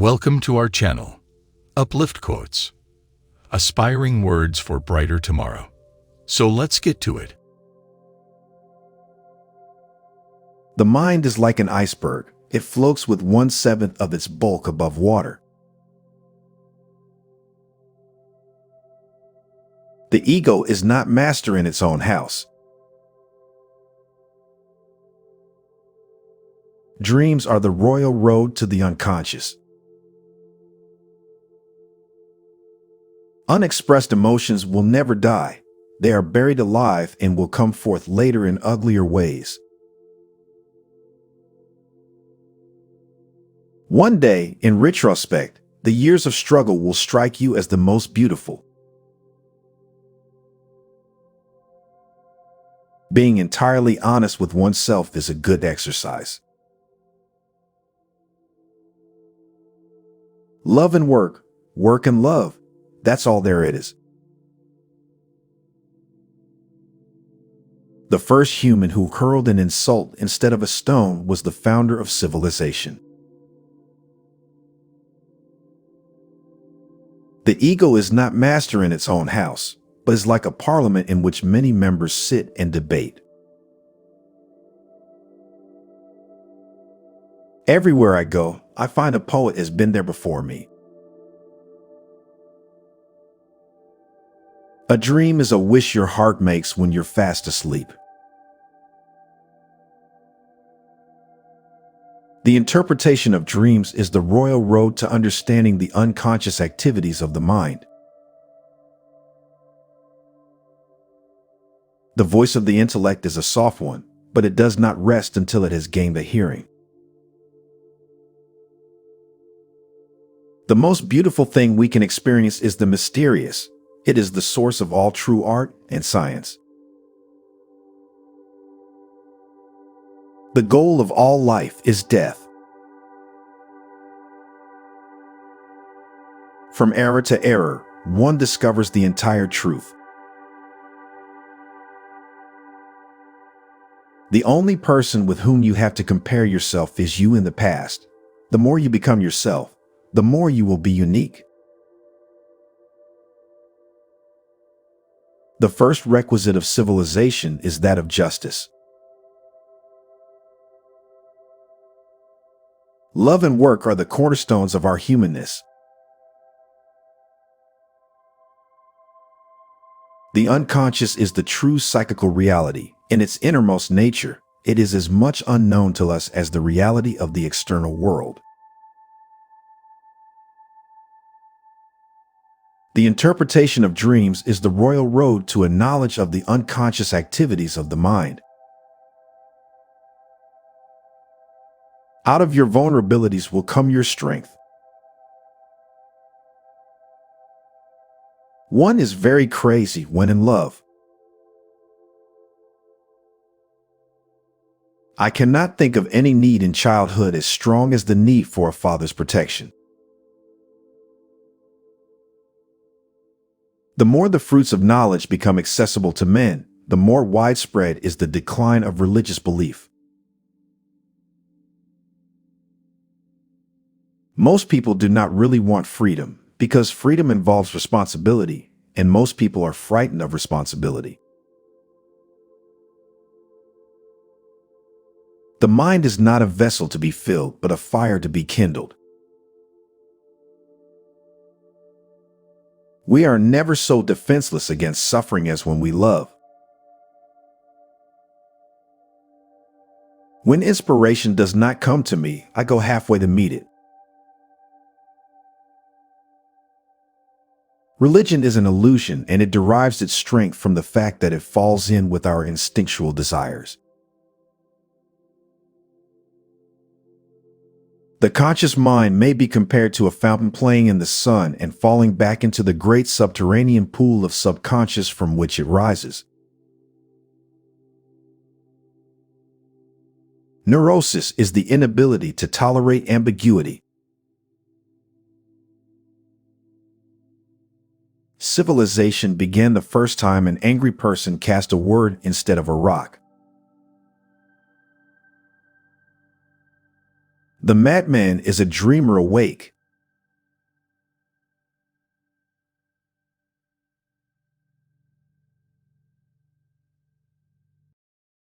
Welcome to our channel, Upliftquotes, aspiring words for brighter tomorrow. So let's get to it. The mind is like an iceberg. It floats with 1/7 of its bulk above water. The ego is not master in its own house. Dreams are the royal road to the unconscious. Unexpressed emotions will never die. They are buried alive and will come forth later in uglier ways. One day, in retrospect, the years of struggle will strike you as the most beautiful. Being entirely honest with oneself is a good exercise. Love and work, work and love. That's all there is. The first human who hurled an insult instead of a stone was the founder of civilization. The ego is not master in its own house, but is like a parliament in which many members sit and debate. Everywhere I go, I find a poet has been there before me. A dream is a wish your heart makes when you're fast asleep. The interpretation of dreams is the royal road to understanding the unconscious activities of the mind. The voice of the intellect is a soft one, but it does not rest until it has gained the hearing. The most beautiful thing we can experience is the mysterious. It is the source of all true art and science. The goal of all life is death. From error to error, one discovers the entire truth. The only person with whom you have to compare yourself is you in the past. The more you become yourself, the more you will be unique. The first requisite of civilization is that of justice. Love and work are the cornerstones of our humanness. The unconscious is the true psychical reality. In its innermost nature, it is as much unknown to us as the reality of the external world. The interpretation of dreams is the royal road to a knowledge of the unconscious activities of the mind. Out of your vulnerabilities will come your strength. One is very crazy when in love. I cannot think of any need in childhood as strong as the need for a father's protection. The more the fruits of knowledge become accessible to men, the more widespread is the decline of religious belief. Most people do not really want freedom because freedom involves responsibility, and most people are frightened of responsibility. The mind is not a vessel to be filled, but a fire to be kindled. We are never so defenseless against suffering as when we love. When inspiration does not come to me, I go halfway to meet it. Religion is an illusion, and it derives its strength from the fact that it falls in with our instinctual desires. The conscious mind may be compared to a fountain playing in the sun and falling back into the great subterranean pool of subconscious from which it rises. Neurosis is the inability to tolerate ambiguity. Civilization began the first time an angry person cast a word instead of a rock. The madman is a dreamer awake.